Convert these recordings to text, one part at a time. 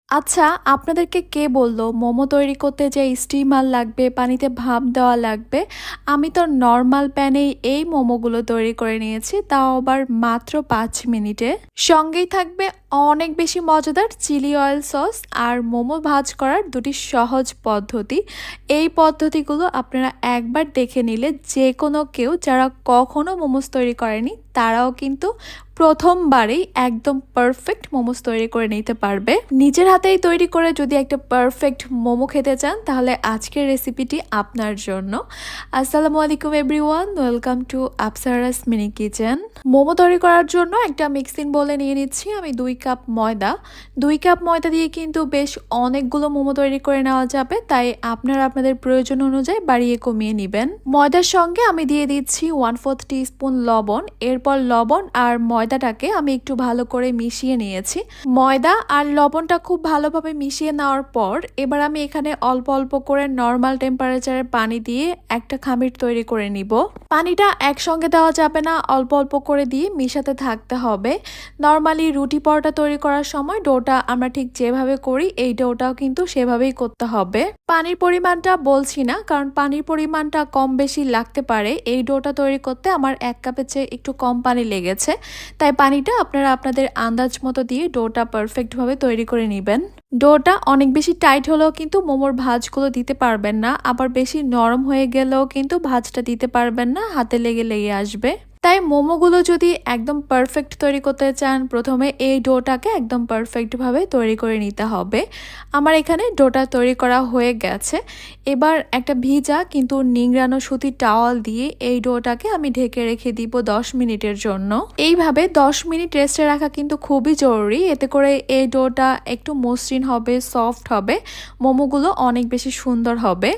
আচ্ছা, আপনাদেরকে কে বলল মোমো তৈরি করতে যে স্টিমার লাগবে, পানিতে ভাপ দেওয়া লাগবে? আমি তো নরমাল প্যানেই এই মোমোগুলো তৈরি করে নিয়েছি, তাও আবার মাত্র ৫ মিনিটে। সঙ্গেই থাকবে অনেক বেশি মজাদার চিলি অয়েল সস আর মোমো ভাজ করার দুটি সহজ পদ্ধতি। এই পদ্ধতিগুলো আপনারা একবার দেখে নিলে যে কোনো কেউ যারা কখনো মোমোস তৈরি করেনি তারাও কিন্তু প্রথমবারেই একদম পারফেক্ট মোমোস তৈরি করে নিতে পারবে। নিজের হাতেই তৈরি করে যদি একটা পারফেক্ট মোমো খেতে চান তাহলে আজকের রেসিপিটি আপনার জন্য। আসসালামু আলাইকুম everyone, welcome to Apsara's mini kitchen. Momo তৈরি করার জন্য একটা মিক্সিং বোলে নিয়ে নিচ্ছি আমি 2 কাপ ময়দা। 2 কাপ ময়দা দিয়ে কিন্তু বেশ অনেকগুলো মোমো তৈরি করে নেওয়া যাবে, তাই আপনারা আপনাদের প্রয়োজন অনুযায়ী বাড়িয়ে কমিয়ে নেবেন। ময়দার সঙ্গে আমি দিয়ে দিচ্ছি 1/4 টিস্পুন লবণ। এরপর লবণ আর ময়দাটাকে আমি একটু ভালো করে মিশিয়ে নিয়েছি। ময়দা আর লবণটা খুব ভালোভাবে মিশিয়ে নেওয়ার পর এবার আমি এখানে অল্প অল্প করে নর্মাল টেম্পারেচারে পানি দিয়ে একটা খামির তৈরি করে নিব। পানিটা একসঙ্গে দেওয়া যাবে না, অল্প অল্প করে দিয়ে মিশাতে থাকতে হবে। নর্মালি রুটি পরোটা তৈরি করার সময় ডোটা আমরা ঠিক যেভাবে করি এই ডোটাও কিন্তু সেভাবেই করতে হবে। পানির পরিমাণটা বলছি না, কারণ পানির পরিমাণটা কম বেশি লাগতে পারে। এই ডোটা তৈরি করতে আমার 1 কাপের চেয়ে একটু কম পানি লেগেছে, তাই পানিটা আপনারা আপনাদের আন্দাজ মতো দিয়ে ডোটা পারফেক্টভাবে তৈরি করে নেবেন। ডোটা অনেক বেশি টাইট হলেও কিন্তু মোমোর ভাঁজগুলো দিতে পারবেন না, আবার বেশি নরম হয়ে গেলেও কিন্তু ভাঁজটা দিতে পারবেন না, হাতে লেগে লেগে আসবে। তাই মোমোগুলো যদি একদম পারফেক্ট তৈরি করতে চান প্রথমে এই ডোটাকে একদম পারফেক্টভাবে তৈরি করে নিতে হবে। আমার এখানে ডোটা তৈরি করা হয়ে গেছে। এবার একটা ভিজা কিন্তু নিংড়ানো সুতির টাওয়াল দিয়ে এই ডোটাকে আমি ঢেকে রেখে দিব 10 মিনিটের জন্য। এইভাবে 10 মিনিট রেস্টে রাখা কিন্তু খুবই জরুরি, এতে করে এই ডোটা একটু মসৃণ হবে, সফট হবে, মোমোগুলো অনেক বেশি সুন্দর হবে।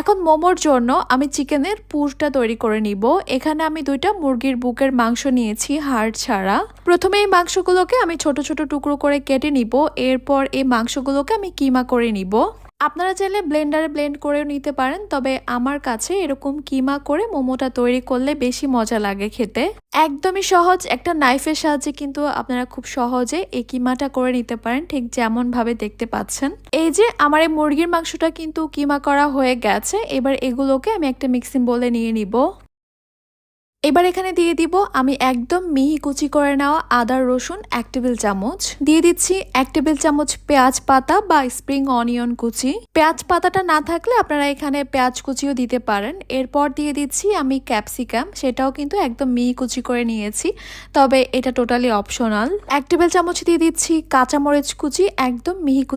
এখন মোমোর জন্য আমি চিকেনের পুরটা তৈরি করে নিব। এখানে আমি 2টা মুরগির বুকের মাংস নিয়েছি হাড় ছাড়া। প্রথমে এই মাংসগুলোকে আমি ছোট ছোট টুকরো করে কেটে নিব। এরপর এই মাংসগুলোকে আমি কিমা করে নিব। আপনারা চাইলে ব্লেন্ডারে ব্লেন্ড করেও নিতে পারেন, তবে আমার কাছে এরকম কিমা করে মোমোটা তৈরি করলে বেশি মজা লাগে খেতে। একদমই সহজ একটা নাইফের সাহায্যে কিন্তু আপনারা খুব সহজে এই কিমাটা করে নিতে পারেন, ঠিক যেমন ভাবে দেখতে পাচ্ছেন। এই যে আমার এই মুরগির মাংসটা কিন্তু কিমা করা হয়ে গেছে। এবার এগুলোকে আমি একটা মিক্সিং বোলে নিয়ে নিব। এবার এখানে দিয়ে দিব আমি একদম মিহি কুচি করে নেওয়া আদা রসুন 1 টেবিল চামচ। দিয়ে দিচ্ছি 1 টেবিল চামচ পেঁয়াজ পাতা বা স্প্রিং অনিয়ন কুচি। পেঁয়াজ পাতাটা না থাকলে আপনারা এখানে পেঁয়াজ কুচিও দিতে পারেন। এরপর দিয়ে দিচ্ছি আমি ক্যাপসিকাম, সেটাও কিন্তু একদম মিহি কুচি করে নিয়েছি, তবে এটা টোটালি অপশনাল। 1 টেবিল চামচ দিয়ে দিচ্ছি কাঁচামরিচ কুচি, একদম মিহি